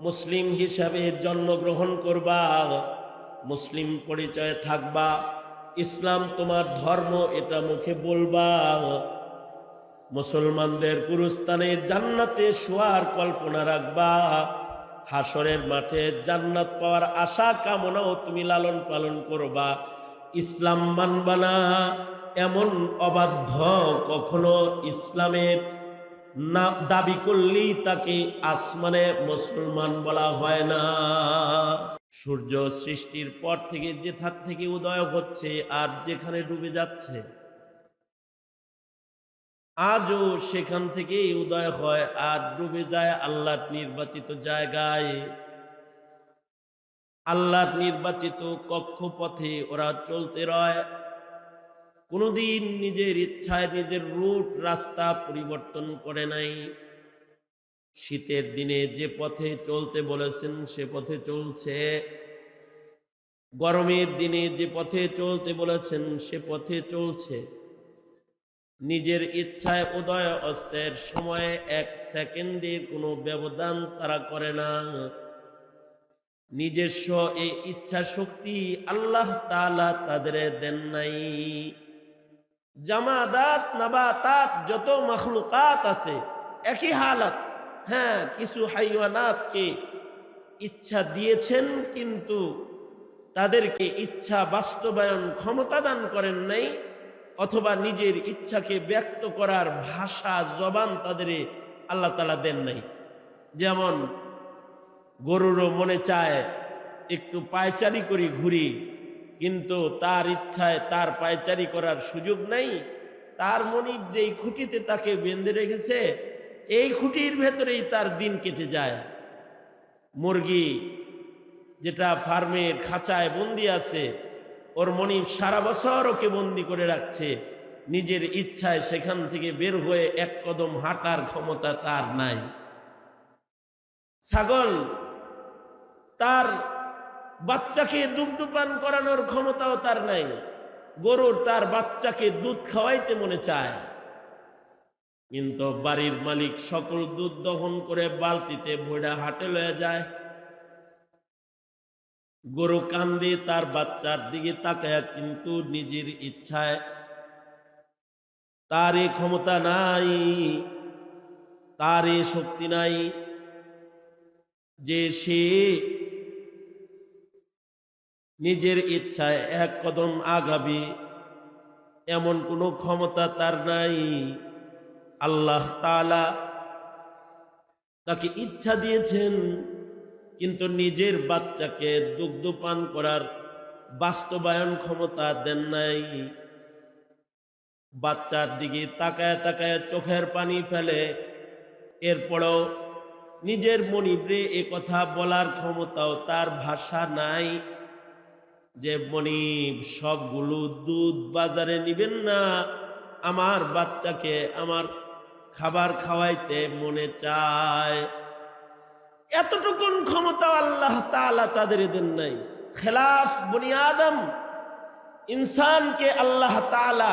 মুসলিম হিসাবে জন্মগ্রহণ করবা, মুসলিম পরিচয়ে থাকবা, ইসলাম তোমার ধর্ম এটা মুখে বলবা, মুসলমানদের গুরুস্থানে জান্নাতে শোয়ার কল্পনা রাখবা, হাসরের মাঠে জান্নাত পাওয়ার আশা কামনাও তুমি লালন পালন করবা, ইসলাম মানবা না এমন অবাধ্য কখনো ইসলামের না দাবি করলেই তাকে আসমানে মুসলমান বলা হয় না। সূর্য সৃষ্টির পর থেকে যেখান থেকে উদয় হচ্ছে আর যেখানে ডুবে যাচ্ছে, আজও সেখান থেকেই উদয় হয় আর ডুবে যায় আল্লাহর নির্বাচিত জায়গায়। আল্লাহর নির্বাচিত কক্ষপথে ওরা চলতে রয়, কোনোদিন নিজের ইচ্ছায় নিজের রুট রাস্তা পরিবর্তন করে নাই। শীতের দিনে যে পথে চলতে বলেছেন সে পথে চলছে, গরমের দিনে যে পথে চলতে বলেছেন সে পথে চলছে। নিজের ইচ্ছায় উদয় অস্তের সময়ে এক সেকেন্ডের কোনো ব্যবধান তারা করে না। নিজস্ব এই ইচ্ছা শক্তি আল্লাহ তাআলা তাদের দেন নাই। জামাদাত নাবাতাত যত মখলুকাত আছে একই হালাত। হ্যাঁ, কিছু হাইওয়ানাতকে ইচ্ছা দিয়েছেন কিন্তু তাদেরকে ইচ্ছা বাস্তবায়ন ক্ষমতা দান করেন নাই, অথবা নিজের ইচ্ছাকে ব্যক্ত করার ভাষা জবান তাদের আল্লাহ তাআলা দেন নাই। যেমন গরুরও মনে চায় একটু পায়চারি করি ঘুরি, কিন্তু তার ইচ্ছায় তার পায়চারি করার সুযোগ নাই। তার মনিব যেই খুঁটিতে তাকে বেঁধে রেখেছে এই খুঁটির ভেতরেই তার দিন কেটে যায়। মুরগি যেটা ফার্মের খাঁচায় বন্দি আছে, ওর মনিব সারা বছর ওকে বন্দি করে রাখছে, নিজের ইচ্ছায় সেখান থেকে বের হয়ে এক কদম হাঁটার ক্ষমতা তার নাই। ছাগল তার বাচ্চাকে দুগ্ধ পান করানোর ক্ষমতাও তার নাই। গরুর তার বাচ্চাকে দুধ খাওয়াইতে মনে চায়, কিন্তু বাড়ির মালিক সকল দুধ দহন করে বালতিতে ভরে হাটে লয়ে যায়। গরু কান্দে তার বাচ্চার দিকে তাকায়, কিন্তু নিজের ইচ্ছায় তার এ ক্ষমতা নাই, তার এ শক্তি নাই যে সে নিজের ইচ্ছায় এক কদম আগাবে, এমন কোনো ক্ষমতা তার নাই। আল্লাহ তাআলা তাকে ইচ্ছা দিয়েছেন, কিন্তু নিজের বাচ্চাকে দুগ্ধ পান করার বাস্তবায়ন ক্ষমতা দেন নাই। বাচ্চার দিকে তাকায় তাকায় চোখের পানি ফেলে, এরপরও নিজের মনিবরে এ কথা বলার ক্ষমতাও তার ভাষা নাই যে মনিব সবগুলো দুধ বাজারে নিবেন না, আমার বাচ্চাকে আমার খাবার খাওয়াইতে মনে চায়। এতটুকুন ক্ষমতা আল্লাহ তাআলা তাদের দেন নাই। খেলাফ বনি আদম ইনসানকে আল্লাহ তাআলা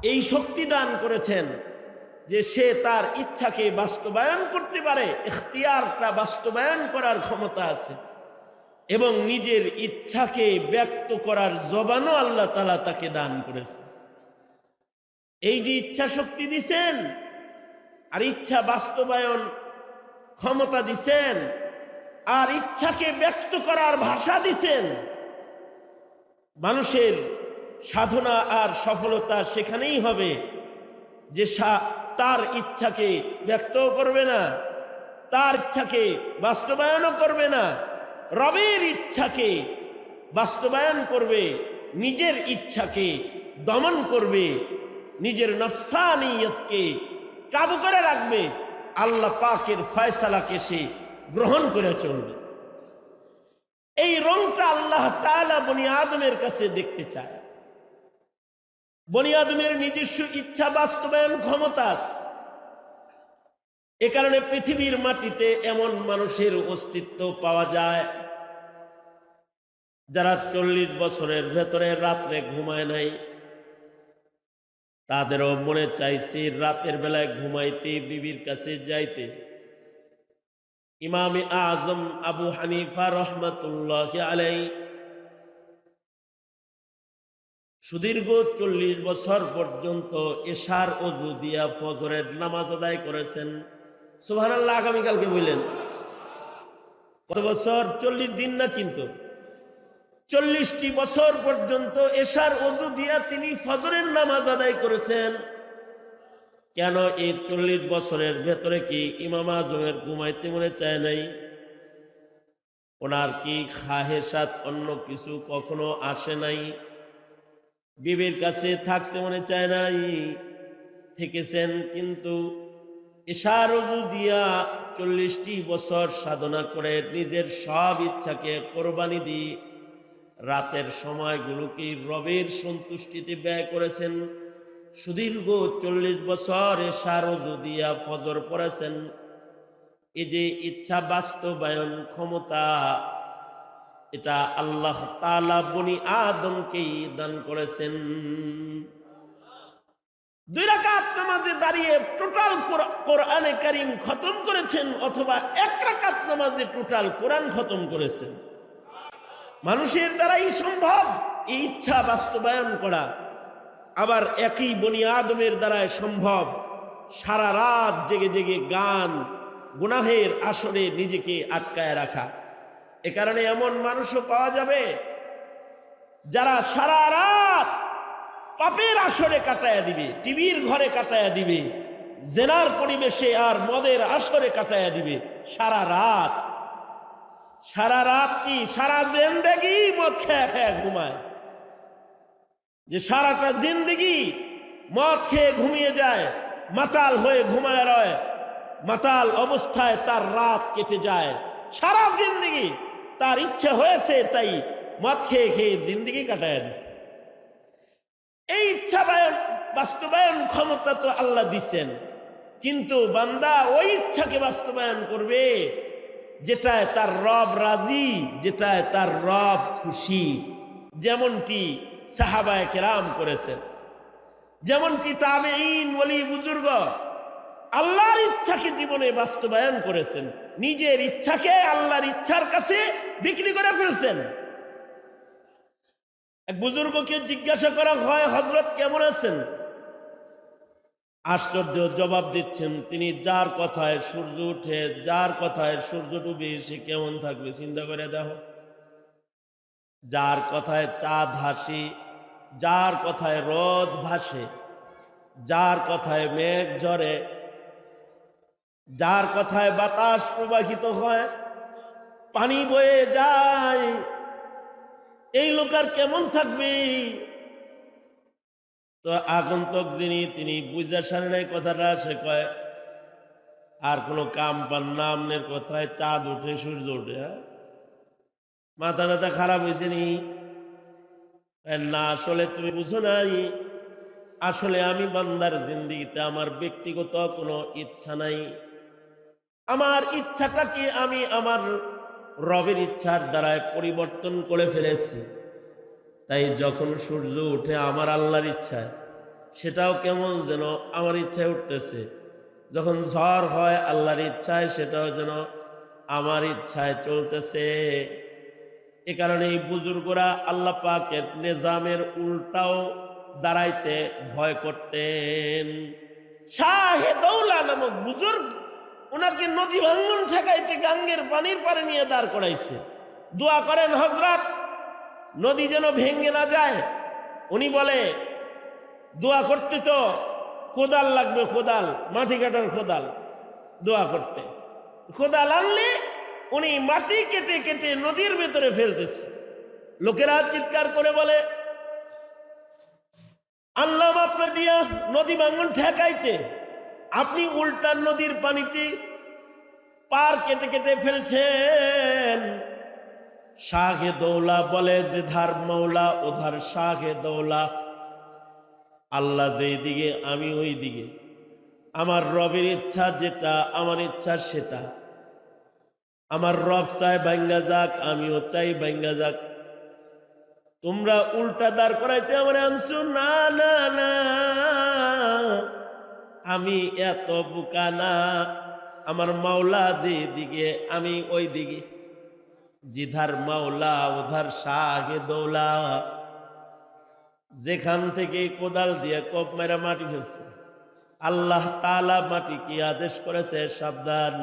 এই শক্তি দান করেছেন যে সে তার ইচ্ছাকে বাস্তবায়ন করতে পারে, ইখতিয়ারটা বাস্তবায়ন করার ক্ষমতা আছে, এবং নিজের ইচ্ছাকে ব্যক্ত করার জবানও আল্লাহ তাআলা তাকে দান করেছে। এই যে ইচ্ছা শক্তি দিছেন আর ইচ্ছা বাস্তবায়ন ক্ষমতা দিছেন আর ইচ্ছাকে ব্যক্ত করার ভাষা দিছেন, মানুষের সাধনা আর সফলতা সেখানেই হবে যে তার ইচ্ছাকে ব্যক্তও করবে না, তার ইচ্ছাকে বাস্তবায়নও করবে না, রবের ইচ্ছাকে বাস্তবায়ন করবে, নিজের ইচ্ছাকে দমন করবে, নিজের নফসানিয়তকে কাবু করে রাখবে, আল্লাহ পাকের ফয়সালাকে সে গ্রহণ করে চলবে। এই রংটা আল্লাহ তাআলা বনি আদমের কাছে দেখতে চায়। বনি আদমের নিজস্ব ইচ্ছা বাস্তবায়ন ক্ষমতা আছে, এ কারণে পৃথিবীর মাটিতে এমন মানুষের অস্তিত্ব পাওয়া যায় যারা 40 বছরের ভেতরে রাত্রে ঘুমায় নাই। তাদেরও মনে চাইছে রাতের বেলায় ঘুমাইতে, বিবির কাছে যাইতে, ইমামে আজম আবু হানিফা রহমাতুল্লাহি আলাইহি সুদীর্ঘ 40 বছর পর্যন্ত এশার ওযু দিয়া ফজরের নামাজ আদায় করেছেন। সুবহানাল্লাহ। আগামীকালকে বললেন কত বছর? 40 দিন না, কিন্তু 40টি বছর পর্যন্ত এশার ওযু দিয়া তিনি ফজরের নামাজ আদায় করেছেন। কেন এই 40 বছরের ভেতরে কি ইমাম আজমের ঘুমাইতে মনে চায় নাই? ওনার কি খাহেসাত অন্য কিছু কখনো আসে নাই? বিবির কাছে থাকতে মনে চায় নাই? থেকেছেন, কিন্তু এশার ওযু দিয়া 40টি বছর সাধনা করে নিজের সব ইচ্ছাকে কোরবানি দিয়ে রাতের সময়গুলোকে রবের সন্তুষ্টিতে ব্যয় করেছেন। সুদীর্ঘ 40 বছর এশার ওযু দিয়া ফজর পড়েছেন। এই যে ইচ্ছা বাস্তবায়ন ক্ষমতা, এটা আল্লাহ তাআলা বনি আদমকেই দান করেছেন। 2 রাকাত নামাজে দাঁড়িয়ে টোটাল কোরআনে কারীম খতম করেছেন, অথবা 1 রাকাত নামাজে টোটাল কোরআন খতম করেছেন। মানুষের দ্বারাই সম্ভব এই ইচ্ছা বাস্তবায়ন করা। আবার একই বনি আদমের দ্বারাই সম্ভব সারা রাত জেগে জেগে গান, গুনাহের আসরে নিজেকে আটকায় রাখা। এ কারণে এমন মানুষও পাওয়া যাবে যারা সারা রাত পাপের আসরে কাটায়া দিবে, টিভির ঘরে কাটায়া দিবে, জেনার পরিবেশে আর মদের আসরে কাটায়া দিবে সারা রাত। সারা রাত কি সারা জিন্দেগি মদ খেয়ে খেয়ে ঘুমায়, যে সারাটা জিন্দেগি মদ খেয়ে ঘুমিয়ে যায়, মাতাল হয়ে ঘুমায় রয়, মাতাল অবস্থায় তার রাত কেটে যায়। সারা জিন্দেগি তার ইচ্ছা হয়েছে তাই মদ খেয়ে খেয়ে জিন্দেগি কাটায় দিচ্ছে। এই ইচ্ছা বাস্তবায়ন ক্ষমতা তো আল্লাহ দিচ্ছেন, কিন্তু বান্দা ওই ইচ্ছাকে বাস্তবায়ন করবে যেটায় তার রব রাজি, যেটায় তার রব খুশি। যেমনটি সাহাবায়ে কেরাম করেছেন, যেমনটি তাবেঈন ওলি বুজুর্গ আল্লাহর ইচ্ছাকে জীবনে বাস্তবায়ন করেছেন, নিজের ইচ্ছাকে আল্লাহর ইচ্ছার কাছে বিক্রি করে ফেলছেন। এক বুজুর্গকে জিজ্ঞাসা করা হয়, হযরত কেমন আছেন? আশ্চর্য জবাব দিচ্ছেন তিনি, যার কথায় সূর্য উঠে, যার কথায় সূর্য ডুবে, সে কেমন থাকবে চিন্তা করে দেখো। যার কথায় চাঁদ হাসি, যার কথায় রোদ ভাসে, যার কথায় মেঘ ঝরে, যার কথায় বাতাস প্রবাহিত হয়, পানি বয়ে যায়, এই লোক আর কেমন থাকবে? তো আগন্তুক যিনি, তিনি বুঝা সারে নাই কথাটা, সে কয় আর কোনো কাম পান না আমনের কথায় চাঁদ উঠে সূর্য উঠে। মাথা নাথা খারাপ হয়েছে নি? না, আসলে তুমি বুঝো নাই, আসলে আমি বান্দার জিন্দেগিতে আমার ব্যক্তিগত কোনো ইচ্ছা নাই। আমার ইচ্ছাটাকে আমি আমার রবের ইচ্ছার দ্বারায় পরিবর্তন করে ফেলেছি। তাই যখন সূর্য উঠে আমার আল্লাহর ইচ্ছায়, সেটাও কেমন যেন আমার ইচ্ছায় উঠতেছে। যখন ঝড় হয় আল্লাহর ইচ্ছায়, সেটাও যেন আমার ইচ্ছায় চলতেছে। এ কারণে এই বুজুর্গরা আল্লাহ পাকের নিজামের উল্টাও দাঁড়াইতে ভয় করতেন। শাহে দৌলা নামক বুজুর্গ, ওনাকে নদী ভাঙ্গন ঠেকাইতে গাঙ্গের পানির পারে নিয়ে দাঁড় করাইছে। দোয়া করেন হযরত নদী যেন ভেঙে না যায়। উনি বলে দোয়া করতে তো কোদাল লাগবে, কোদাল, মাটি কাটার কোদাল, দোয়া করতে কোদাল আনলে উনি মাটি কেটে কেটে নদীর ভেতরে ফেলতেছে। লোকেরা চিৎকার করে বলে, আনলাম আপনার দিয়া নদী ভাঙ্গন ঠেকাইতে, আপনি উল্টা নদীর পানিতে পার কেটে কেটে ফেলছেন। শাহে দৌলা বলে, যে ধার মৌলা ওধার শাহে দৌলা। আল্লাহ যেই দিকে আমি ওই দিকে, আমার রবের ইচ্ছা যেটা আমার ইচ্ছা সেটা। আমার রব চাই ভাঙ্গা যাক, আমিও চাই ভাঙ্গা যাক। তোমরা উল্টা দাঁড় করাইতে আমার আনছো, না না না, আমি এত বোকা না। আমার মাওলা যে দিকে আমি ওই দিকে, জিধার মাওলা উধার শাহে দৌলা। যেখান থেকে কোদাল দিয়ে কোপ মেরা মাটি ফেলছে, আল্লাহ তাআলা মাটি কি আদেশ করেছে, সাবধান।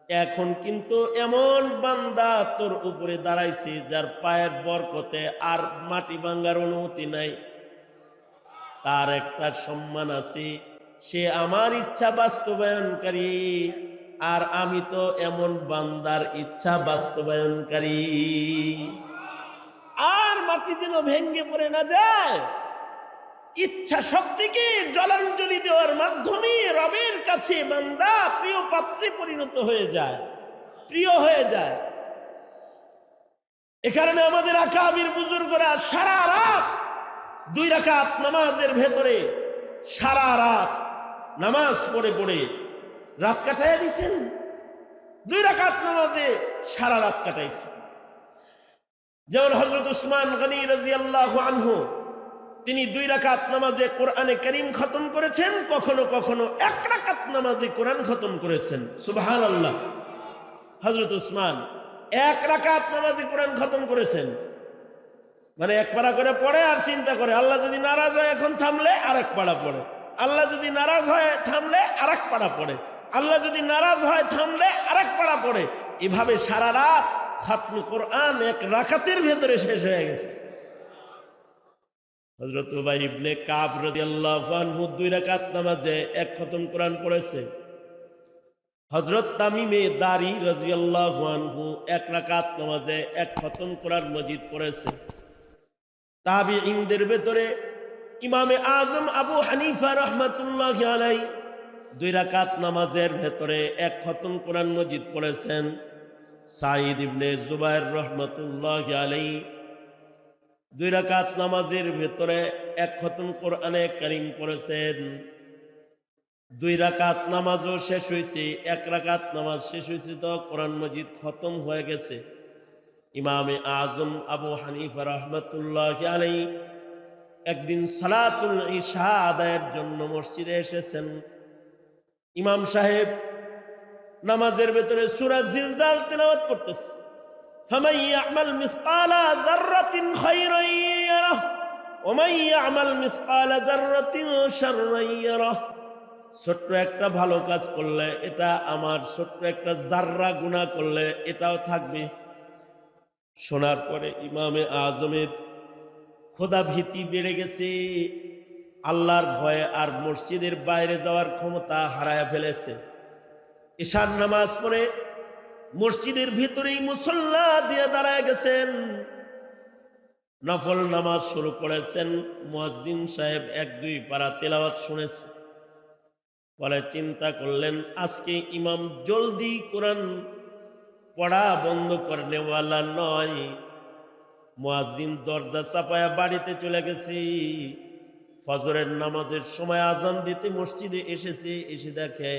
এখন কিন্তু এমন বান্দা তোর উপরে দাঁড়াইছে যার পায়ের বরকতে আর মাটি ভাঙার অনুমতি নাই। তার একটা সম্মান আছে, সে আমার ইচ্ছা বাস্তবায়নকারী, আর আমি তো এমন বান্দার ইচ্ছা বাস্তবায়নকারী। আর মাটি যেন ভেঙ্গে পড়ে না যায়, ইচ্ছা শক্তিকে জলাঞ্জলি দেওয়ার মাধ্যমে রবের কাছে বান্দা প্রিয় পাত্রে পরিণত হয়ে যায়, প্রিয় হয়ে যায়। এ কারণে আমাদের আকাবির বুজুর্গরা সারা রাত 2 রাকাত নামাজের ভেতরে সারা রাত নামাজ পড়ে পড়ে রাত কাটাইয়া দিচ্ছেন। 2 রাকাত নামাজে সারা রাত কাটাইছে। যেমন হযরত উসমান গনি রাদিয়াল্লাহু আনহু, তিনি 2 রাকাত নামাজে কোরআনে কারীম খতম করেছেন, কখনো কখনো 1 রাকাত নামাজে কোরআন খতম করেছেন। সুবহানাল্লাহ। হযরত উসমান 1 রাকাত নামাজে কোরআন খতম করেছেন, মানে 1 পারা করে পড়ে আর চিন্তা করে আল্লাহ যদি নারাজ হয় এখন থামলে আরেক পারা পড়ে, আল্লাহ যদি নারাজ হয় থামলে আরেক পারা পড়ে, আল্লাহ যদি নারাজ হয় থামলে আরেক পারা পড়ে। এভাবে সারা রাত খাতমে কোরআন 1 রাকাতের ভেতরে শেষ হয়ে গেছে। হযরত উবাই ইবনে কাব রাদিয়াল্লাহু আনহু 2 রাকাত নামাজে 1 খতম কোরআন পড়েছে। হযরত তামিমে দারি রাদিয়াল্লাহু আনহু 1 রাকাত নামাজে 1 খতম কোরআন মজিদ পড়েছে। তাবিঈনদের ভেতরে ইমামে আজম আবু হানিফা রাহমাতুল্লাহি আলাইহি 2 রাকাত নামাজের ভেতরে 1 খতম কোরআন মজিদ পড়েছেন। সাঈদ ইবনে জুবায়ের রাহমাতুল্লাহি আলাইহি 2 রাকাত নামাজের ভেতরে 1 খতম কোরআনে কারীম পড়েছেন। 2 রাকাত নামাজও শেষ হয়েছে, 1 রাকাত নামাজ শেষ হয়েছে তো কোরআন মজিদ খতম হয়ে গেছে। ইমামে আজম আবু হানিফা রাহমাতুল্লাহি আলাইহি একদিন সালাতুল ইশা আদায়ের জন্য মসজিদে এসেছেন। ইমাম সাহেব নামাজের ভেতরে সূরা জিলজাল তেলাওয়াত করতেছে। ফামান ইয়ামাল মিসকালা যাররাতিন খায়রান ইয়ারাহ ওয়া মান ইয়ামাল মিসকালা যাররাতিন শাররান ইয়ারাহ। ছোট্ট একটা ভালো কাজ করলে এটা আমার, ছোট্ট একটা জাররা গুনাহ করলে এটাও থাকবে। শোনার পরে ইমামে আজমের খোদা ভীতি বেড়ে গেছে, আল্লাহর ভয়ে আর মসজিদের বাইরে যাওয়ার ক্ষমতা হারায় ফেলেছে। ইশার নামাজ পড়ে মসজিদের ভিতরেই মুসল্লা দিয়ে দাঁড়ায় গেছেন, নফল নামাজ শুরু করেছেন। মুয়াজ্জিন সাহেব 1-2 পারা তেলাওয়াত শুনেছে, পরে চিন্তা করলেন আজকে ইমাম জলদি কোরআন পড়া বন্ধ করনেওয়ালা নয়। মুয়াজ্জিন দরজা চাপায়া বাড়িতে চলে গেছে। ফজরের নামাজের সময় আজান দিতে মসজিদে এসেছে, এসে দেখে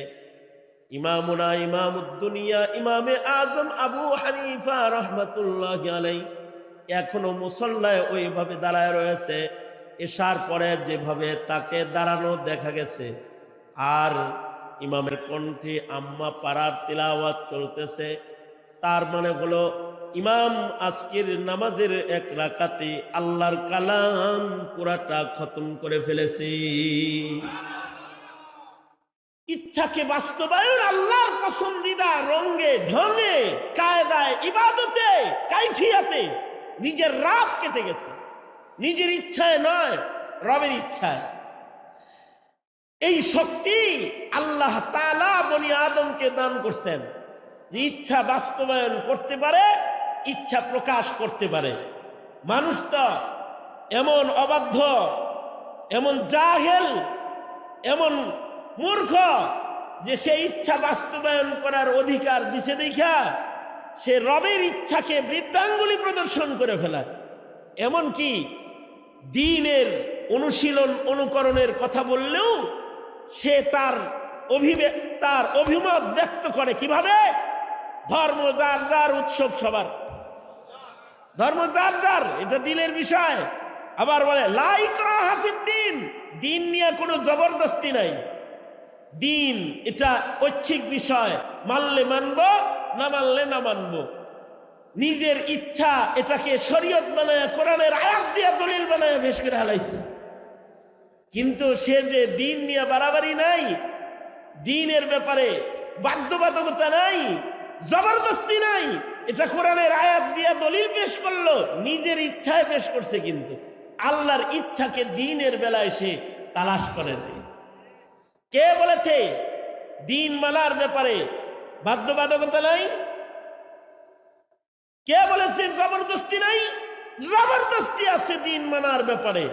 ইমামুনা ইমামুদ্দুনিয়া ইমামে আজম আবু হানিফা রাহমাতুল্লাহি আলাইহি এখনো মুসল্লায় ওইভাবে দাঁড়ায় রয়েছে। এশার পরে যেভাবে তাকে দাঁড়ানো দেখা গেছে, আর ইমামের কণ্ঠে আম্মা পারার তিলাওয়াত চলতেছে। তার মানে হলো ইমাম আজকের নামাজের 1 রাকাতে আল্লাহর কালাম পুরাটা খতম করে ফেলেছে। ইচ্ছাকে বাস্তবায়ন আল্লাহর পছন্দিদা রঙে ঢঙে কায়দায় ইবাদতে কাইফিয়াতে নিজের রাত কেটে গেছে, নিজের ইচ্ছায় নয়, রবের ইচ্ছায়। এই শক্তি আল্লাহ তাআলা বনি আদমকে দান করছেন, যে ইচ্ছা বাস্তবায়ন করতে পারে, ইচ্ছা প্রকাশ করতে পারে। মানুষ তো এমন অবাধ্য, এমন জাহেল, এমন মূর্খ যে সে ইচ্ছা বাস্তবায়ন করার অধিকার দিছে দেখা সে রবের ইচ্ছাকে বৃদ্ধাঙ্গুলি প্রদর্শন করে ফেলায়। এমনকি দ্বীনের অনুশীলন অনুকরণের কথা বললেও সে তার অভিমত ব্যক্ত করে কিভাবে? ধর্ম যার যার, উৎসব সবার। ধর্ম যার যার, এটা দিলের বিষয়। আবার বলে লা ইকরাহা ফিদ্দীন, দিন নিয়ে কোনো জবরদস্তি নাই। দিন এটা ঐচ্ছিক বিষয়, মানলে মানবো, না মানলে না মানবো। নিজের ইচ্ছা এটাকে শরীয়ত বানায়, কোরআনের আয়াত দিয়া দলিল বানায় বেশ করে হালাইছে। কিন্তু সে যে দিন নিয়ে বাড়াবাড়ি নাই, দিনের ব্যাপারে বাধ্যবাধকতা নাই, জবরদস্তি নাই, এটা কোরআনের আয়াত দিয়া দলিল পেশ করলো, নিজের ইচ্ছায় পেশ করছে। কিন্তু আল্লাহর ইচ্ছাকে দিনের বেলায় সে তালাশ করে নাই। কে বলেছে দিন মানার ব্যাপারে বাধ্যবাধকতা নাই? কে বলেছে জবরদস্তি নাই? জবরদস্তি আছে দিন মানার ব্যাপারে।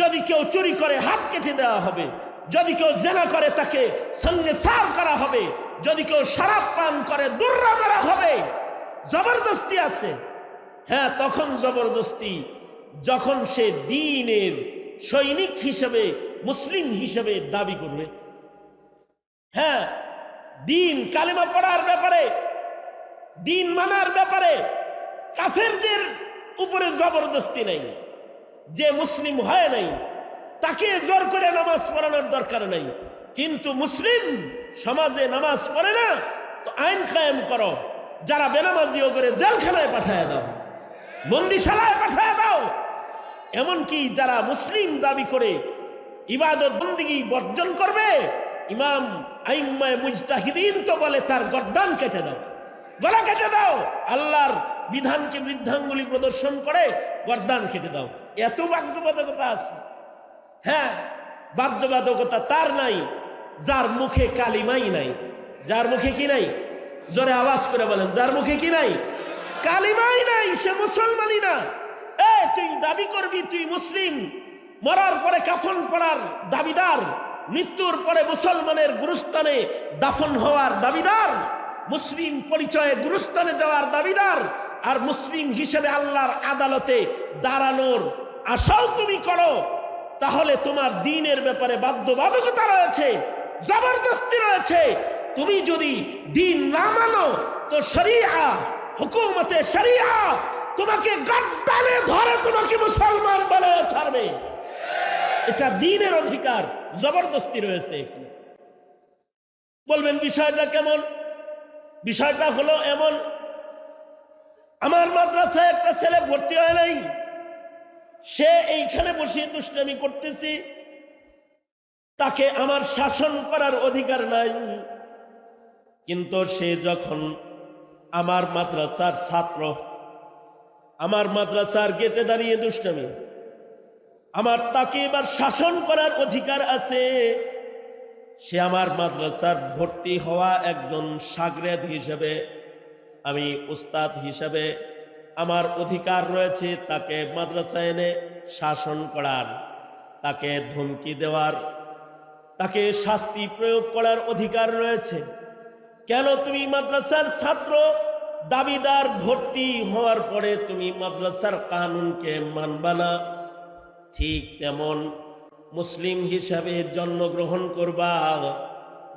যদি কেউ চুরি করে হাত কেটে দেওয়া হবে, যদি কেউ জেনা করে তাকে সঙ্গে সার করা হবে, যদি কেউ শরাব পান করে দুর্রা মারা হবে। জবরদস্তি আছে। হ্যাঁ, তখন জবরদস্তি যখন সে দ্বীনের সৈনিক হিসেবে, মুসলিম হিসেবে দাবি করবে। হ্যাঁ, দ্বীন কালেমা পড়ার ব্যাপারে, দ্বীন মানার ব্যাপারে কাফেরদের উপরে জবরদস্তি নাই। যে মুসলিম হয় নাই তাকে জোর করে নামাজ পড়ানোর দরকার নাই। কিন্তু মুসলিম সমাজে নামাজ পড়ে না, তো আইন কায়েম করো, যারা বেনামাজিও করে জেলখানায় পাঠায় দাও, বন্দিশালায় পাঠায় দাও। এমনকি যারা মুসলিম দাবি করে ইবাদত বন্দিগি বর্জন করবে, ইমাম আইম্মায়ে মুজতাহিদিন তো বলে তার গর্দান কেটে দাও, গলা কেটে দাও। আল্লাহর বিধানকে বৃদ্ধাঙ্গুলি প্রদর্শন করে গর্দান কেটে দাও। এত বাধ্যবাধকতা আছে। হ্যাঁ, বাধ্যবাধকতা তার নাই যার মুখে কালিমাই নাই। যার মুখে কি নাই? জোরে আওয়াজ করে বলেন, যার মুখে কি নাই? কালিমাই নাই, সে মুসলমানই না। তুই দাবি করবি তুই মুসলিম, মরার পরে কাফন পড়ার দাবিদার, মৃত্যুর পরে মুসলমানের গুরুস্থানে দাফন হওয়ার দাবিদার, মুসলিম পরিচয়ে গুরুস্থানে যাওয়ার দাবিদার, আর মুসলিম হিসেবে আল্লাহর আদালতে দাঁড়ানোর আশাও তুমি করো, তাহলে তোমার দ্বীনের ব্যাপারে বাধ্যবাধকতা রয়েছে, জবরদস্তি রয়েছে। তুমি যদি দ্বীন না মানো তো শরিয়া, হুকুমতে শরিয়া তোমাকে গর্দানে ধরে তোমাকে মুসলমান বলে ছাড়বে। এটা দ্বীনের অধিকার, জবরদস্তি রয়েছে এখানে। বলবেন বিষয়টা কেমন? বিষয়টা হলো এমন, আমার মাদ্রাসায় একটা ছেলে ভর্তি হয় নাই, সে এইখানে বসে দুষ্টামি করতেছি, তাকে আমার শাসন করার অধিকার নাই। কিন্তু সে যখন আমার মাদ্রাসার ছাত্র, আমার মাদ্রাসার গেটে দাঁড়িয়ে দুষ্টামি, আমার তাকে এবার শাসন করার অধিকার আছে। সে আমার মাদ্রাসার ভর্তি হওয়া একজন শাগরেদ হিসেবে, আমি উস্তাদ হিসেবে আমার অধিকার রয়েছে তাকে মাদ্রাসায় এনে শাসন করার, তাকে ধমকি দেওয়ার, তাকে শাস্তি প্রয়োগ করার অধিকার রয়েছে। কেন তুমি মাদ্রাসার ছাত্র দাবিদার ভর্তি হওয়ার পরে তুমি মাদ্রাসার কানুনকে মানবা না? ঠিক তেমন মুসলিম হিসাবে জন্মগ্রহণ করবা,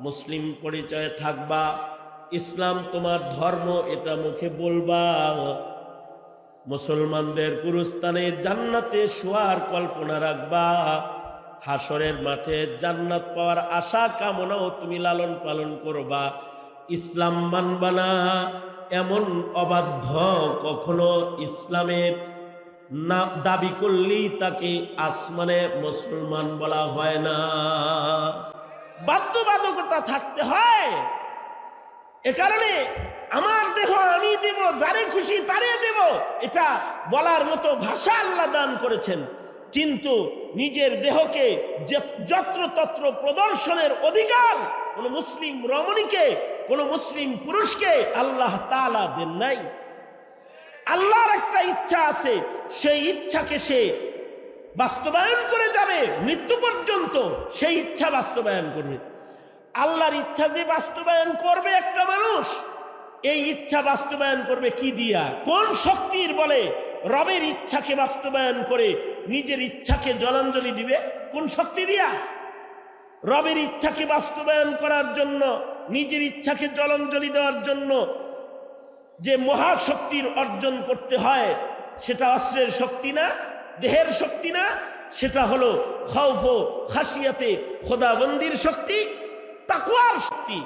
মুসলিম পরিচয়ে থাকবা, ইসলাম তোমার ধর্ম এটা মুখে বলবা, মুসলমানদের গুরুস্থানে জান্নাতে শোয়ার কল্পনা রাখবা, হাসরের মাঠে জান্নাত পাওয়ার আশা কামনাও তুমি লালন পালন করবা, ইসলাম মানবা না। এমন অবাধ্য কখনো ইসলামের না দাবি করলেই তাকে আসমানে মুসলমান বলা হয় না। বাধ্যবাধকতা থাকতে হয়। এ কারণে আমার দেহ আমি দেব, যারে খুশি তারে দেব, এটা বলার মতো ভাষা আল্লাহ দান করেছেন। কিন্তু নিজের দেহকে যত্রতত্র প্রদর্শনের অধিকার কোন মুসলিম রমণীকে, কোন মুসলিম পুরুষকে আল্লাহ তাআলা দেন নাই। আল্লাহর একটা ইচ্ছা আছে, সেই ইচ্ছাকে সে বাস্তবায়ন করে যাবে মৃত্যু পর্যন্ত, সেই ইচ্ছা বাস্তবায়ন করবে। আল্লাহর ইচ্ছা যে বাস্তবায়ন করবে একটা মানুষ, এই ইচ্ছা বাস্তবায়ন করবে কি দিয়া? কোন শক্তির বলে রবের ইচ্ছাকে বাস্তবায়ন করে নিজের ইচ্ছাকে জলাঞ্জলি দিবে? কোন শক্তি দিয়া? রবের ইচ্ছাকে বাস্তবায়ন করার জন্য, নিজের ইচ্ছাকে জলাঞ্জলি দেওয়ার জন্য যে মহাশক্তির অর্জন করতে হয়, সেটা অস্ত্রের শক্তি না, দেহের শক্তি না, সেটা হলো খাউফ ও খাসিয়াতে খোদাবন্দির শক্তি। তাকওয়ার শক্তি,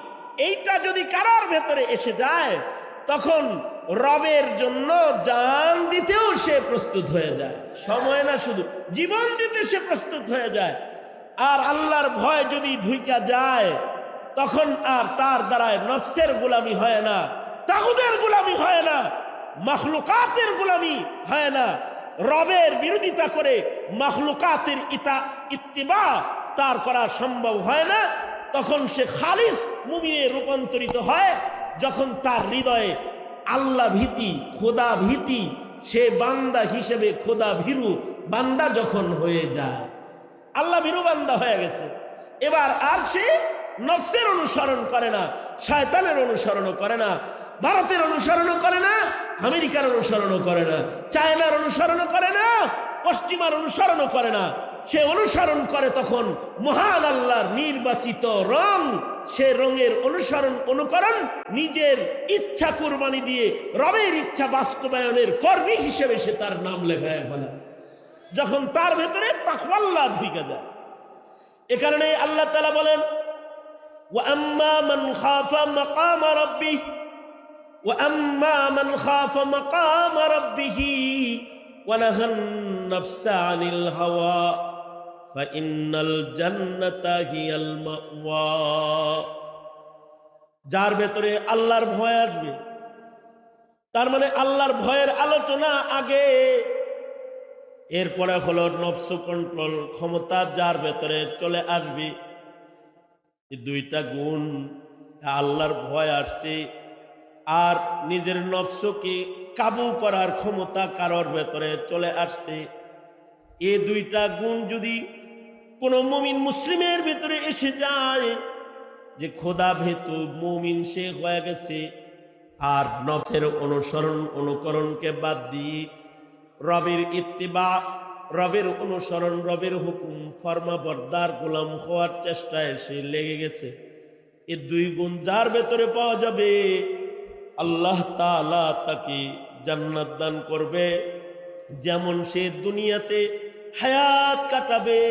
এইটা যদি কারোর ভেতরে এসে যায় তখন রবের জন্য জান দিতেও সে প্রস্তুত হয়ে যায়। সময় না, শুধু জীবন দিতে সে প্রস্তুত হয়ে যায়। আর আল্লাহর ভয় যদি ঢুইকা যায় তখন আর তার দ্বারায় নফসের গোলামি হয় না, তাগুতের গোলামি হয় না, মাখলুকাতের গোলামি হয় না। রবের বিরোধিতা করে মাখলুকাতের ইত্তিবা তার করা সম্ভব হয় না। তখন সে খালিস মুমিনে রূপান্তরিত হয় যখন তার হৃদয়ে আল্লাহ ভীতি, খোদা ভীতি, সে বান্দা হিসেবে খোদা ভীরু বান্দা যখন হয়ে যায়, আল্লাহ ভীরু বান্দা হয়ে গেছে। এবার আর সে নফসের অনুসরণ করে না, শয়তানের অনুসরণও করে না, ভারতের অনুসরণও করে না, আমেরিকার অনুসরণও করে না, চায়নার অনুসরণও করে না, পশ্চিমার অনুসরণও করে না। সে অনুসরণ করে তখন মহান আল্লাহর নির্বাচিত রং। সে রঙের অনুকরণ নিজের ইচ্ছা কুরবানি দিয়ে রবের ইচ্ছা বাস্তবায়নের কর্মী হিসেবে সে তার নাম লেখায় ফেলে যখন তার ভেতরে তাকওয়াল্লাহ ঢুকে যায়। এ কারণে আল্লাহ তাআলা বলেন, ওয়া আম্মা মান খাফা মাকামা রাব্বিহি ওয়া আম্মা মান খাফা মাকামা রাব্বিহি ওয়া নাহান নাফসা আনিল হাওয়া ফাইন্নাল জান্নাতা হিয়াল মাওয়া। যার ভেতরে আল্লাহর ভয় আসবে, তার মানে আল্লাহর ভয়ের আলোচনা আগে, এরপরে হলো নফস কন্ট্রোল ক্ষমতা যার ভেতরে চলে আসবে। এই দুইটা গুণ, আল্লাহর ভয় আসছে আর নিজের নফসকে কাবু করার ক্ষমতা কারোর ভেতরে চলে আসছে। এই দুইটা গুণ যদি কোনো মুমিন মুসলিমের ভিতরে এসে যায়, যে খোদা ভীতু মুমিন সে হয়ে গেছে, আর নফসের অনুকরণকে বাদ দিয়ে রবের ইত্তিবা, রবের অনুসরণ, রবের হুকুম ফরমাবরদার গোলাম হওয়ার চেষ্টায় সে লেগে গেছে। এই দুই গুণ যার ভেতরে পাওয়া যাবে, আল্লাহ তাআলা তাকে জান্নাত দান করবে। যেমন সে দুনিয়াতে হায়াত কাটাবে,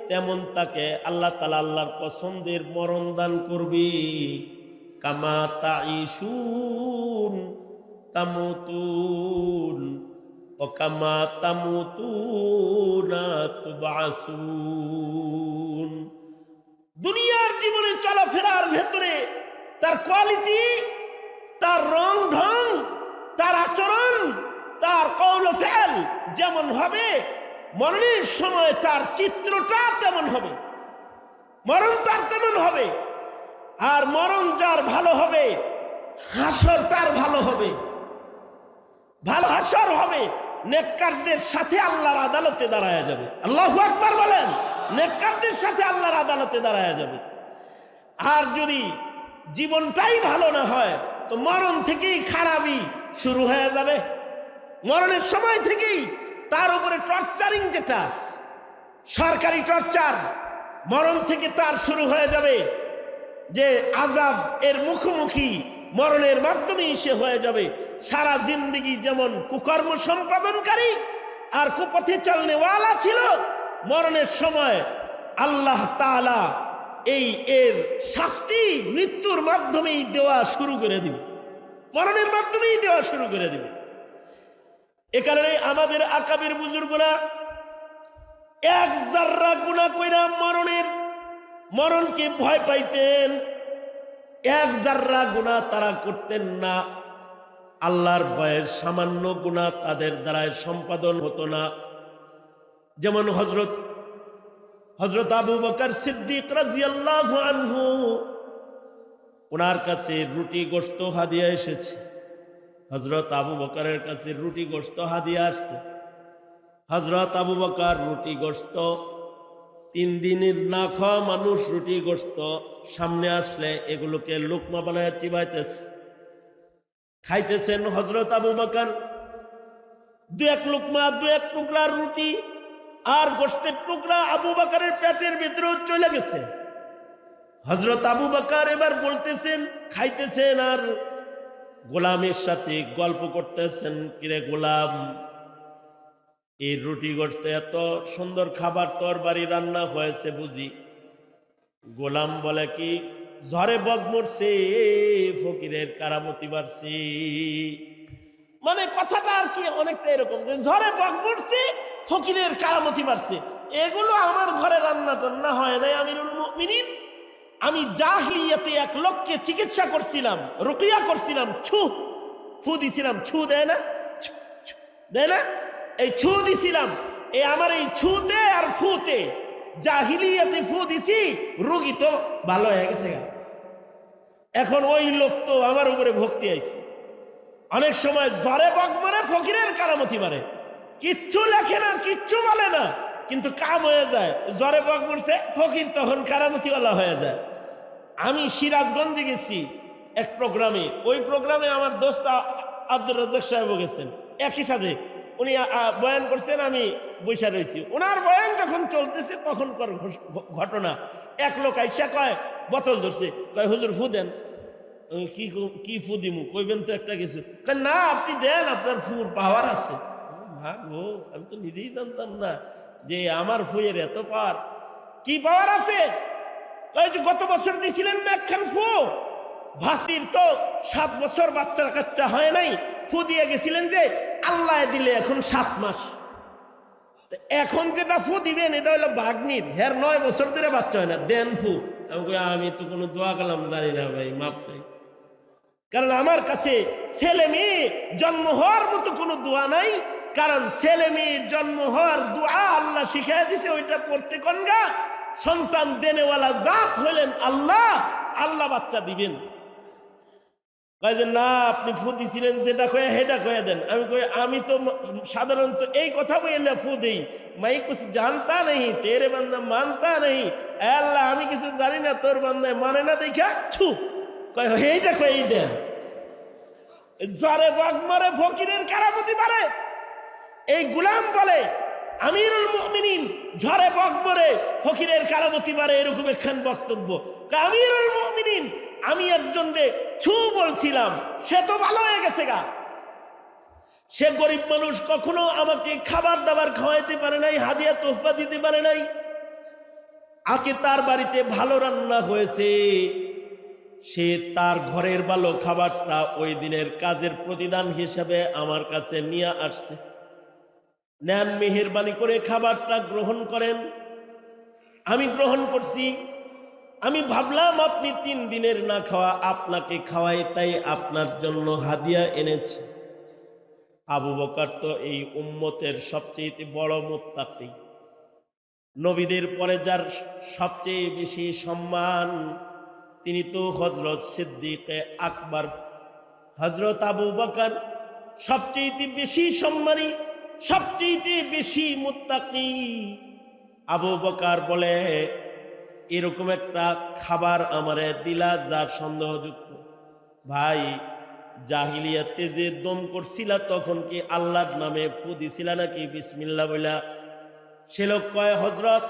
তেমন তাকে আল্লাহ তাআলা আল্লাহর পছন্দের মরণ দান করবে। কামা তাইশুন তামুতুন ও কামা তামুতুনা তুবআসুন। দুনিয়ার জীবনে চলাফেরার ভেতরে তার কোয়ালিটি, তার রং ঢং, তার আচরণ, তার কওল ফেল যেমন হবে, মরণের সময় তার চিত্রটা তেমন হবে, মরণ তার তেমন হবে। আর মরণ যার ভালো হবে, হাসর তার ভালো হবে, ভালো হাসর হবে। নেককারদের সাথে আল্লাহর আদালতে দাঁড়ায়া যাবে। আল্লাহু আকবার বলেন। নেককারদের সাথে আল্লাহর আদালতে দাঁড়ায়া যাবে। আর যদি জীবনটাই ভালো না হয়, তো মরণ থেকেই খারাপই শুরু হয়ে যাবে। মরণের সময় থেকেই তার উপরে টর্চারিং, যেটা সরকারি টর্চার, মরণ থেকে তার শুরু হয়ে যাবে। যে আযাব এর মুখোমুখি মরণের মাধ্যমেই সে হয়ে যাবে। সারা জিন্দেগি যেমন কুকর্ম সম্পাদনকারী আর কুপথে চলনেওয়ালা ছিল, মরণের সময় আল্লাহ তাআলা এর শাস্তি মৃত্যুর মাধ্যমেই দেওয়া শুরু করে দিবে, মরণের মাধ্যমেই দেওয়া শুরু করে দিবে। এ কারণে আমাদের আকাবির বুজুর্গরা এক জাররা গুনাহ কইরা মরণকে ভয় পাইতেন। এক জাররা গুনাহ তারা করতেন না। আল্লাহর ভয়ের সামান্য গুনাহ তাদের দ্বারায় সম্পাদন হতো না। যেমন হযরত আবু বকর সিদ্দিক রাদিয়াল্লাহু আনহু, ওনার কাছে রুটি গোশত হাদিয়া এসেছে। হযরত আবু বকরের কাছে রুটি গোশত হাদিয়া আসছে। হযরত আবু বকর রুটি গোশত, 3 দিনের না খাওয়া মানুষ রুটি গোশত সামনে আসলে এগুলোকে লুকমা বানায় চিবাইতেছে, খাইতেছেন। হযরত আবু বকর 2-1 লুকমা, 2-1 টুকরার রুটি আর গোশতের টুকরা আবু বকরের পেটের ভিতরে চলে গেছে। হযরত আবু বকর এবার বলতেছেন, খাইতেছেন আর গোলামের সাথে গল্প করতেছেন, কিরে গোলাম, এই রুটি গোশত এত সুন্দর খাবার তরবারি রান্না হয়েছে বুঝি? গোলাম বলে কি, ঝড়ে বক মরছে, ফকিরের কারামতি বাড়ছে। মানে কথাটা আর কি অনেকটা এরকম যে ঝড়ে বক মরছে, ফকিরের কারামতি বাড়ছে। এগুলো আমার ঘরে রান্না টান্না হয় নাই আমিরুল মুমিনিন। আমি জাহিলিয়াতে এক লোককে চিকিৎসা করছিলাম, রুকিয়া করছিলাম, ফু দিছিলাম। ছু দেয় না, দেয় না, এই ছু দিছিলাম। এই আমার এই ছুতে আর ফুতে জাহিলিয়াতে ফু দিছি, রোগী তো ভালো হয়ে গেছে। এখন ওই লোক তো আমার উপরে ভক্তি আইছে। অনেক সময় জ্বরে বক মারে, ফকিরের কারামতি মারে, কিচ্ছু লেখে না, কিচ্ছু বলে না, কিন্তু কাম হয়ে যায়। জ্বরে বক মরছে, ফকির তখন কারামতিওয়ালা হয়ে যায়। আমি সিরাজগঞ্জে গেছি এক প্রোগ্রামে, ওই প্রোগ্রামে আমার দোস্ত আব্দুর রাজ্জাক সাহেবও গেছেন, একই সাথে উনি বয়ান করছেন, আমি বৈশা রয়েছি। ওনার বয়ান যখন চলতেছে তখনকার ঘটনা, এক লোক আইসা কয়, বোতল ধরছে, কয় হুজুর ফু দেন। কি ফু দিমু, কইবেন তো একটা কিছু। না আপনি দেন, আপনার ফুর পাওয়ার আছে। ভাগো, আমি তো নিজেই জানতাম না যে আমার ফুয়ের এত পাওয়ার। কি পাওয়ার আছে? গত বছর দিছিলেন না একখান ফু, ভাসির তো 7 বছর বাচ্চা কাচ্চা হয় নাই, ফু দিয়ে গেছিলেন যে আল্লাহ দিলে এখন 7 মাস। এখন যেটা ফু দিবেন এটা হলো ভাগ্নির, হের 9 বছর ধরে বাচ্চা হয় না, দেন ফু। আমি তো কোনো দোয়া কালাম জানি না ভাই, মাপ চাই। কারণ আমার কাছে ছেলে মেয়ে জন্ম হওয়ার মতো কোনো দোয়া নাই। কারণ ছেলে মেয়ে জন্ম হওয়ার দোয়া আল্লাহ শিখাই দিছে, ওইটা পড়তে কনগা। সন্তান দেনেওয়ালা জাত হইলেন আল্লাহ, আল্লাহ বাচ্চা দিবেন। কয় যে না আপনি ফু দিছিলেন যেটা কয়ে হেটা কয়ে দেন। আমি কই আমি তো সাধারণত এই কথা বলে ফু দেই, মাই কুছ জানতা নেই, তেরে বান্দা মানতা নেই। আল্লাহ আমি কিছু জানি না, তোর বান্দায় মানে না দেখা ছু কয় এইটা কয়েই দেন। জ্বরে বক মারে, ফকিরের কারামতি মারে। এই গুলাম বলে আমিরুল মুমিনিন ঝড়ে বক মরে, ফকিরের কারামতি মারে, এরকম একখান বক্তব্য। আমিরুল মুমিনিন আমি একজন রে ছু বলছিলাম, সে তো ভালো হয়ে গেছে গা। সে গরিব মানুষ, কখনো আমাকে খাবার দাবার খাওয়াইতে পারে নাই, হাদিয়া তোহফা দিতে পারে নাই। আজকে তার বাড়িতে ভালো রান্না হয়েছে, সে তার ঘরের ভালো খাবারটা ওই দিনের কাজের প্রতিদান হিসেবে আমার কাছে নিয়ে আসছে। নেন, মেহেরবানি করে খাবারটা গ্রহণ করেন। আমি গ্রহণ করছি। আমি ভাবলাম আপনি 3 দিনের না খাওয়া, আপনাকে খাওয়াই, তাই আপনার জন্য হাদিয়া এনেছি। আবু বকর তো এই উম্মতের সবচেয়ে বড় মুত্তাকি, নবীদের পরে যার সবচেয়ে বেশি সম্মান তিনি তো হযরত সিদ্দিকে আকবর। হযরত আবু বকর সবচেয়ে বেশি সম্মানী, সবচেয়ে বেশি মুত্তাকি। আবু বকর বলে এরকম একটা খাবার আমারে দিলা যা সন্দেহযুক্ত। ভাই জাহিলিয়াতে যে দম করছিলা তখন কি আল্লাহর নামে ফু দিছিলা নাকি বিসমিল্লাহ বইলা? সে লোক কয় হযরত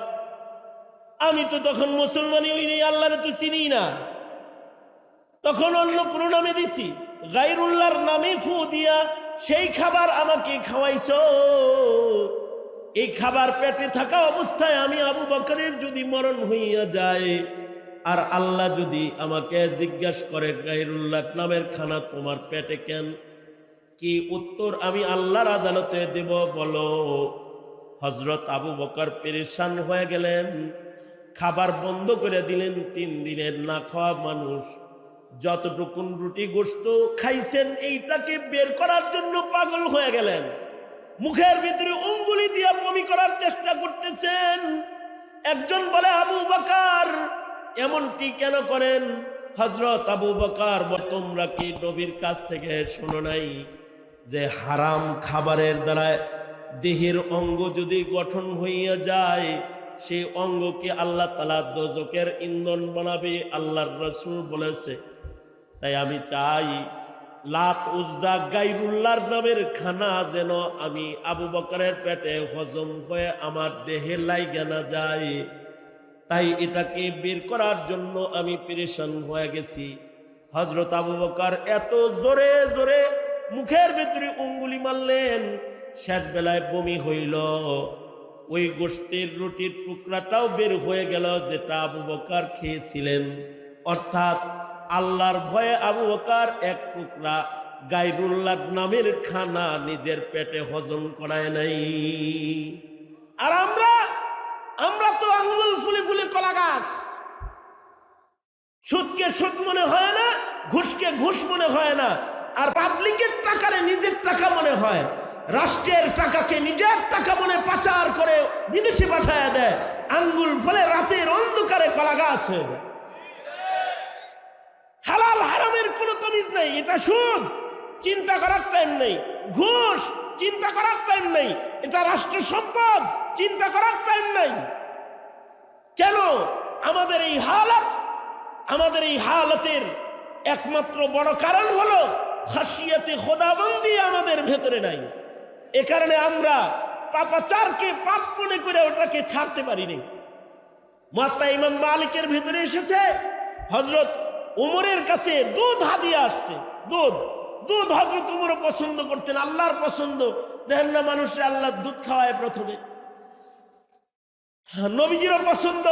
আমি তো তখন মুসলমানই হই নাই, আল্লাহরে তো চিনি না, তখন অন্য কোনো নামে দিছি, গায়রুল্লাহর নামে ফু দিয়া সেই খাবার আমাকে খাওয়াইছো। এই খাবার পেটে থাকা অবস্থায় আমি আবু বকরের যদি মরণ হইয়া যায় আর আল্লাহ যদি আমাকে জিজ্ঞাসা করে গায়রুল্লাহ নামের খানা তোমার পেটে কেন, কি উত্তর আমি আল্লাহর আদালতে দেব বলো? হযরত আবু বকর পেরেশান হয়ে গেলেন, খাবার বন্ধ করে দিলেন। 3 দিনের না খাওয়া মানুষ যতটুকুন রুটি গোশত খাইছেন এইটাকে বের করার জন্য পাগল হয়ে গেলেন। মুখের ভিতরে উঙ্গুলি দিয়ে বমি করার চেষ্টা করতেছেন। একজন বলে আবু বকর এমনটি কেন করেন? হযরত আবু বকর তোমরা কি নবীর কাছ থেকে শোনো নাই যে হারাম খাবারের দ্বারা দেহের অঙ্গ যদি গঠন হইয়া যায় সেই অঙ্গকে আল্লাহ তাআলা দোজখের ইন্ধন বানাবে, আল্লাহর রাসূল বলেছে। তাই আমি চাই লাত উজ্জা গায়রুল্লাহর নামের খানা যেন আমি আবু বকরের পেটে হজম হয়ে আমার দেহে লাইগা না যায়। তাই এটাকে বের করার জন্য আমি পেরেশান হয়ে গেছি। হযরত আবু বকর এত জোরে জোরে মুখের ভিতরে উঙ্গুলি মারলেন, শেষ বেলায় বমি হইল। ওই গোশতের রুটির টুকরাটাও বের হয়ে গেল যেটা আবু বকর খেয়েছিলেন। অর্থাৎ আল্লাহর ভয়ে আবু বকর এক টুকরা গায়রুল্লাহ নামের খানা নিজের পেটে হজম করায় নাই। আর আমরা তো আঙ্গুল ফুলে ফুলে কলা গাছ। সুদকে সুদ মনে হয় না, ঘুষকে ঘুষ মনে হয় না, আর পাবলিকের টাকারে নিজের টাকা মনে হয়, রাষ্ট্রের টাকাকে নিজের টাকা মনে পাচার করে বিদেশে পাঠায় দেয়। আঙ্গুল ফলে রাতের অন্ধকারে কলা গাছ হয়ে যায়। হালাল হারামের কোনো তমিজ নেই। এটা সুদ, চিন্তা করার টাইম নেই। ঘুষ, চিন্তা করার টাইম নেই। এটা রাষ্ট্র সম্পদ, চিন্তা করার টাইম নেই। কেন আমাদের এই হালত? আমাদের এই হালতের একমাত্র বড় কারণ হলো খাশিয়াতে খোদাবন্দি আমাদের ভেতরে নাই। এ কারণে আমরা পাপাচারকে পাপ মনে করে ওটাকে ছাড়তে পারিনি। মুয়াত্তা ইমাম মালিকের ভেতরে এসেছে হযরত উমরের কাছে দুধ হাদিয়া আসছে। দুধ হযরত উমরও পছন্দ করতেন, আল্লাহর পছন্দ। দেখেন না মানুষে আল্লাহ দুধ খাওয়ায় প্রথমে, নবীজিরও পছন্দ,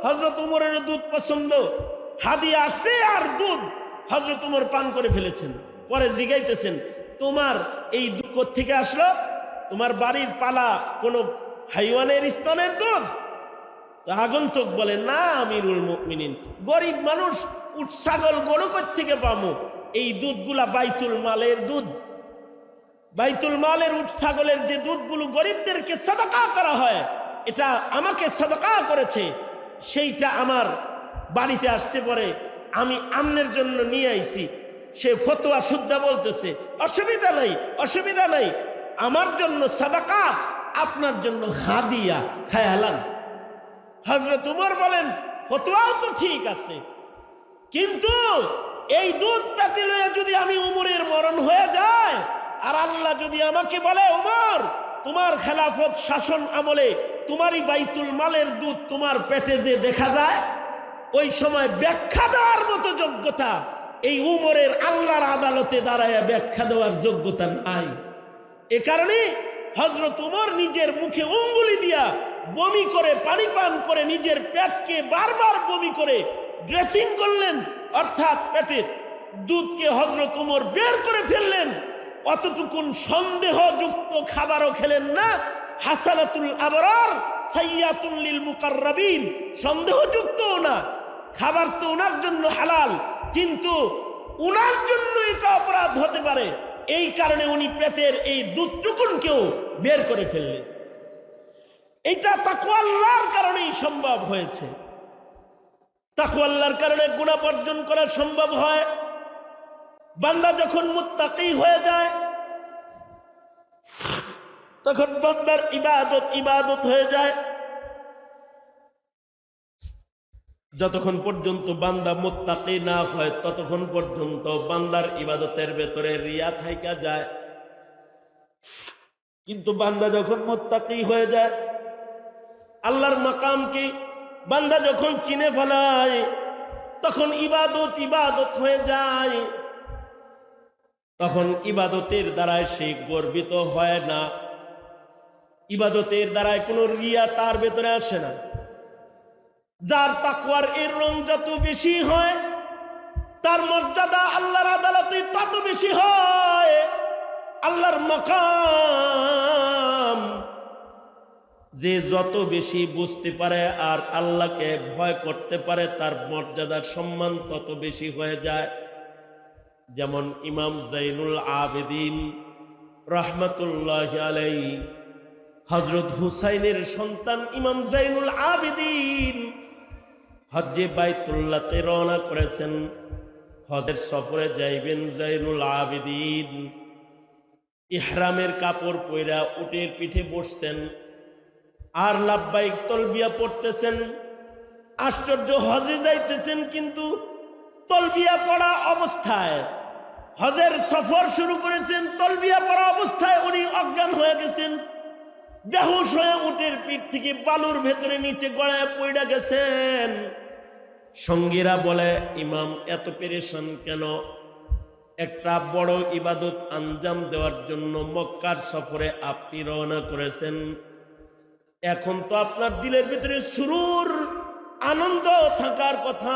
হযরত উমরেরও দুধ পছন্দ। হাদিয়া আসছে আর দুধ হযরত উমর পান করে ফেলেছেন। পরে জিজ্ঞাইতেছেন, তোমার এই দুধ কোত্থেকে আসলো? তোমার বাড়ির পালা কোনো হাইওয়ানের স্তনের দুধ? আগন্তুক বলে, না আমিরুল মুমিনিন, গরিব মানুষ, উট ছাগল গরু কোত্থেকে পাবো? এই দুধগুলা বাইতুল মালের দুধ। বাইতুল মালের উট ছাগলের যে দুধগুলো গরিবদেরকে সাদাকা করা হয়, এটা আমাকে সাদাকা করেছে, সেইটা আমার বাড়িতে আসছে। পরে আমি আমনের জন্য নিয়ে আইছি। সে ফতোয়া শুদ্ধা বলতেছে, অসুবিধা নাই, অসুবিধা নাই, আমার জন্য সাদাকা, আপনার জন্য হাদিয়া, খায়ালান। হযরত উমর বলেন, ফতোয়াও তো ঠিক আছে, কিন্তু এই দুধ পেতে লইয়া যদি আমি উমরের মরণ হয়ে যায়, আর আল্লাহ যদি আমাকে বলে, উমর তোমার খেলাফত শাসন আমলে তোমারই বাইতুল মালের দুধ তোমার পেটে যে দেখা যায়, ওই সময় ব্যাখ্যা দেওয়ার মতো যোগ্যতা এই উমরের আল্লাহর আদালতে দাঁড়ায় ব্যাখ্যা দেওয়ার যোগ্যতা নাই। এ কারণে হযরত উমর নিজের মুখে অঙ্গুলি দিয়া বমি করে, পানি পান করে, নিজের পেটকে বারবার বমি করে ড্রেসিং করলেন, অর্থাৎ পেটের দুধকে হযরত উমর বের করে ফেললেন। অতটুকুন সন্দেহযুক্ত খাবারও খেলেন না। হাসানাতুল আবরার সাইয়াতুল লিল মুকাররাবিন, সন্দেহযুক্তও না। খাবার তো ওনার জন্য হালাল, কিন্তু ওনার জন্য এটা অপরাধ হতে পারে, এই কারণে উনি পেটের এই দুধটুকুনকেও বের করে ফেললেন। এটা তাকওয়া আল্লাহর কারণেই সম্ভব হয়েছে। তাকওয়া আল্লাহর কারণে গুনাহ বর্জন করা সম্ভব হয়। বান্দা যখন মুত্তাকি হয়ে যায়, তখন বান্দার ইবাদত হয়ে যায়। যতক্ষণ পর্যন্ত বান্দা মুত্তাকি না হয়, ততক্ষণ পর্যন্ত বান্দার ইবাদতের ভেতরে রিয়া থাইকা যায়। কিন্তু বান্দা যখন মুত্তাকি হয়ে যায়, আল্লাহর মাকামকে বান্দা যখন চিনে ফেলায়, তখন ইবাদত হয়ে যায়। তখন ইবাদতের দ্বারায় সে গর্বিত হয় না, ইবাদতের দ্বারায় কোনো রিয়া তার ভেতরে আসে না। যার তাকওয়ার এর রং যত বেশি হয়, তার মর্যাদা আল্লাহর আদালতে তত বেশি হয়। আল্লাহর মাকাম যে যত বেশি বুঝতে পারে আর আল্লাহকে ভয় করতে পারে, তার মর্যাদার সম্মান তত বেশি হয়ে যায়। যেমন ইমাম জাইনুল আবেদিন রাহমাতুল্লাহি আলাইহি, হযরত হুসাইনের সন্তান ইমাম জাইনুল আবেদিন হজ্জে বাইতুল্লাহতে রওনা করেছেন। হজের সফরে যাইবেন জাইনুল আবেদিন, ইহরামের কাপড় পইরা উটের পিঠে বসছেন আর লাব্বাইক তলবিয়া পড়তেছেন। আশ্চর্য, হজে যাইতেছেন কিন্তু তলবিয়া পড়া অবস্থায়, হজের সফর শুরু করেছেন তলবিয়া পড়া অবস্থায় উনি অজ্ঞান হয়ে গেছেন। বেহুশ হয়ে উটের পিঠ থেকে বালুর ভেতরে নিচে গড়ায় পড়ে গেছেন। সঙ্গীরা বলে, ইমাম এত পেরেশান কেন? একটা বড় ইবাদত আঞ্জাম দেওয়ার জন্য মক্কার সফরে আপনি রওনা করেছেন, এখন তো আপনার দিলের ভিতরে সুরুর, আনন্দ থাকার কথা,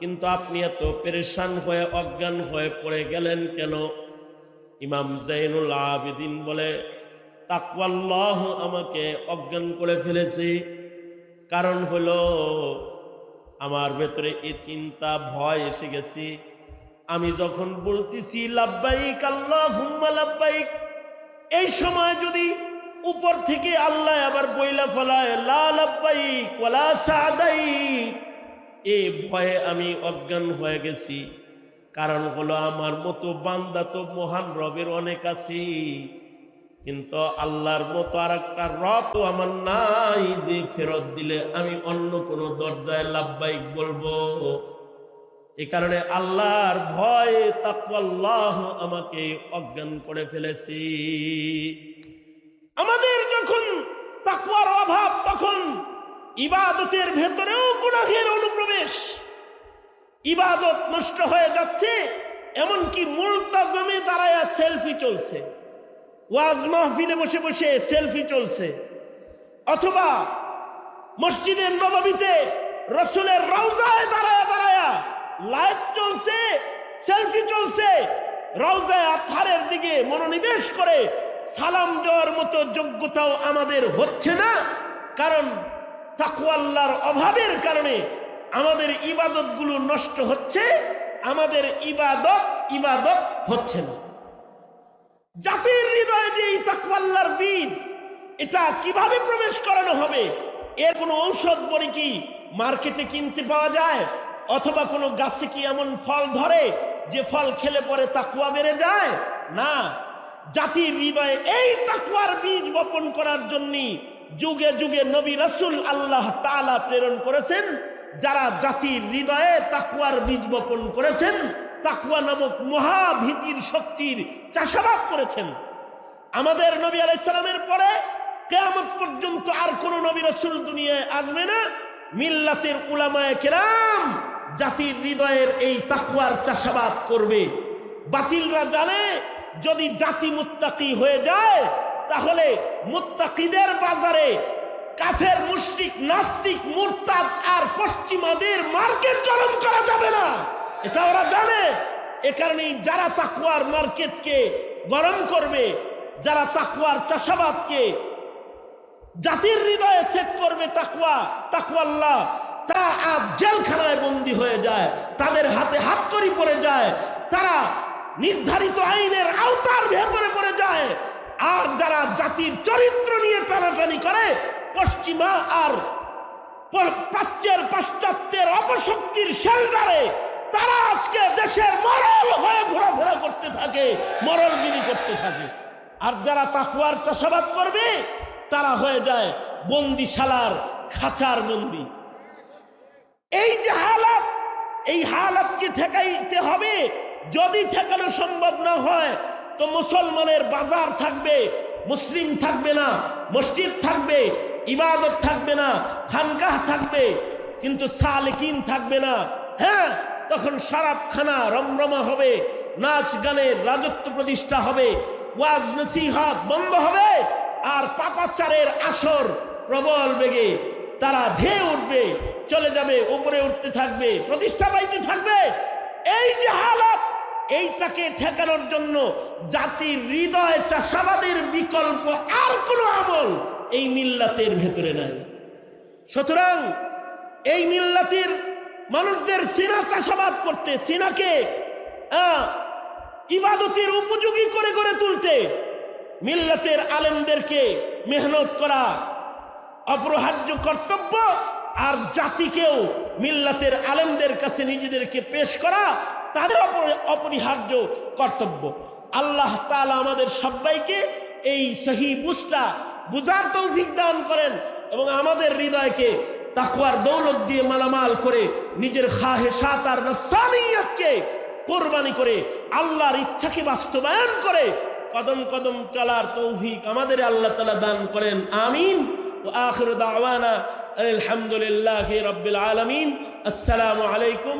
কিন্তু আপনি এত পেরেশান হয়ে অজ্ঞান হয়ে পড়ে গেলেন কেন? ইমাম জাইনুল আবেদিন বলে, তাকওয়াল্লাহ আমাকে অজ্ঞান করে ফেলেছে। কারণ হলো আমার ভেতরে এই চিন্তা ভয় এসে গেছে। আমি যখন বলতেছি লাব্বাইক আল্লাহুম্মা লাব্বাইক, এই সময় যদি উপর থেকে আল্লাহ আবার বইলা ফেলায় লা লাব্বাইক ওয়ালা সাদাইক, এই ভয়ে আমি অজ্ঞান হয়ে গেছি। কারণ হলো আমার মতো বান্দা তো মহান রবের অনেক আছে, কিন্তু আল্লাহর মতো আর একটা রব তো আমার নাই যে ফেরত দিলে আমি অন্য কোনো দরজায় লাব্বাইক বলবো। এই কারণে আল্লাহর ভয়ে তাকওয়াল্লাহ আমাকে অজ্ঞান করে ফেলেছি। আমাদের যখন তাকওয়ার অভাব, তখন ইবাদতের ভেতরেও গুনাহের অনুপ্রবেশ, ইবাদত নষ্ট হয়ে যাচ্ছে। এমনকি মুলতাজমে দাঁড়ায় সেলফি চলছে, ওয়াজ মাহফিলে বসে বসে সেলফি চলছে, অথবা মসজিদের নববীতে রাসূলের রওজায় দাঁড়ায় দাঁড়ায় লাইভ চলছে, সেলফি চলছে। রওজায় আতহারের দিকে মনোনিবেশ করে সালাম দেওয়ার মতো যোগ্যতাও আমাদের হচ্ছে না। কারণ তাকওয়া আল্লাহর অভাবের কারণে আমাদের ইবাদতগুলো নষ্ট হচ্ছে, আমাদের ইবাদত হচ্ছে না। জাতির হৃদয়ে যে এই তাকওয়া আল্লাহর বীজ, এটা কিভাবে প্রবেশ করানো হবে? এর কোনো ঔষধ বড়ি কি মার্কেটে কিনতে পাওয়া যায়? অথবা কোনো গাছে কি এমন ফল ধরে যে ফল খেলে পরে তাকওয়া বেড়ে যায়? না। জাতির হৃদয়ে এই তাকওয়ার বীজ বপন করার জন্য যুগে যুগে নবী রাসূল আল্লাহ তাআলা প্রেরণ করেছেন, যারা জাতির হৃদয়ে তাকওয়ার বীজ বপন করেছেন, তাকওয়া নামক মহাভীতির শক্তির চাষাবাদ করেছেন। আমাদের নবী আলাইহিস সালামের পরে কিয়ামত পর্যন্ত আর কোন নবী রাসূল দুনিয়ায় আসবে না। মিল্লাতের উলামায়ে কেরাম জাতির হৃদয়ের এই তাকওয়ার চাষাবাদ করবে। বাতিলরা জানে যদি জাতি মুত্তাকি হয়ে যায়, তাহলে মুত্তাকিদের বাজারে কাফের, মুশরিক, নাস্তিক, মুরতাদ আর পশ্চিমাদের মার্কেট গরম করা যাবে না, এটা ওরা জানে। এ কারণেই যারা তাকওয়ার মার্কেটকে গরম করবে, যারা তাকওয়ার চাষাবাদকে জাতির হৃদয়ে সেট করবে, তাকওয়াল্লাহ, তারা আজ জেলখানায় বন্দী হয়ে যায়, তাদের হাতে হাতকড়ি পড়ে যায়, তারা নির্ধারিত আইনের আওতার ভেতরে পড়ে যায়। আর যারা জাতির চরিত্র নিয়ে টানাটানি করে, পশ্চিমা আর প্রাচ্যের পাশ্চাত্যের অপশক্তির শেল্টারে তারা আজকে দেশের মরল হয়ে ঘোরাফেরা করতে থাকে, মরলগিরি করতে থাকে। আর যারা তাকওয়ার চাষাবাদ করবে, তারা হয়ে যায় বন্দিশালার খাঁচার বন্দি। এই যে হালাত, এই হালাতকে ঠেকাইতে হবে। যদি ঠেকানো সম্ভব না হয়, তো মুসলমানের বাজার থাকবে, মুসলিম থাকবে না, মসজিদ থাকবে, ইবাদত থাকবে না, খানকাহ থাকবে, কিন্তু সালেকিন থাকবে না। হ্যাঁ, তখন শরাবখানা রমরমা হবে, নাচ গানের রাজত্ব প্রতিষ্ঠা হবে, ওয়াজ নসিহত বন্ধ হবে, আর পাপাচারের আসর প্রবল বেগে তারা ধেয়ে উঠবে, চলে যাবে, উপরে উঠতে থাকবে, প্রতিষ্ঠা পাইতে থাকবে। এই যে হালাত, এইটাকে ঠেকানোর জন্য জাতির হৃদয় চাষাবাদের বিকল্প আর কোনো আমল এই মিল্লাতের ভেতরে নাই। সুতরাং এই মিল্লাতের মানুষদের সিনা চাষাবাদ করতে, সিনাকে ইবাদতের উপযোগী করে গড়ে তুলতে মিল্লাতের আলেমদেরকে মেহনত করা অপরিহার্য কর্তব্য। আর জাতিকেও মিল্লাতের আলেমদের কাছে নিজেদেরকে পেশ করা তাদের অপরিহার্য কর্তব্য। আল্লাহ তাআলা আমাদের সবাইকে এই সহি বুঝার তৌফিক দান করেন এবং আমাদের হৃদয়কে তাকওয়ার দৌলত দিয়ে মালামাল করে নিজের খাহেশাত আর নফসানিয়তকে কোরবানি করে আল্লাহর ইচ্ছাকে বাস্তবায়ন করে কদম কদম চলার তৌফিক আমাদের আল্লাহ তাআলা দান করেন। আমিন। ওয়া আখিরু দাওয়ানা আলহামদুলিল্লাহি রাব্বিল আলামিন। আসসালামু আলাইকুম।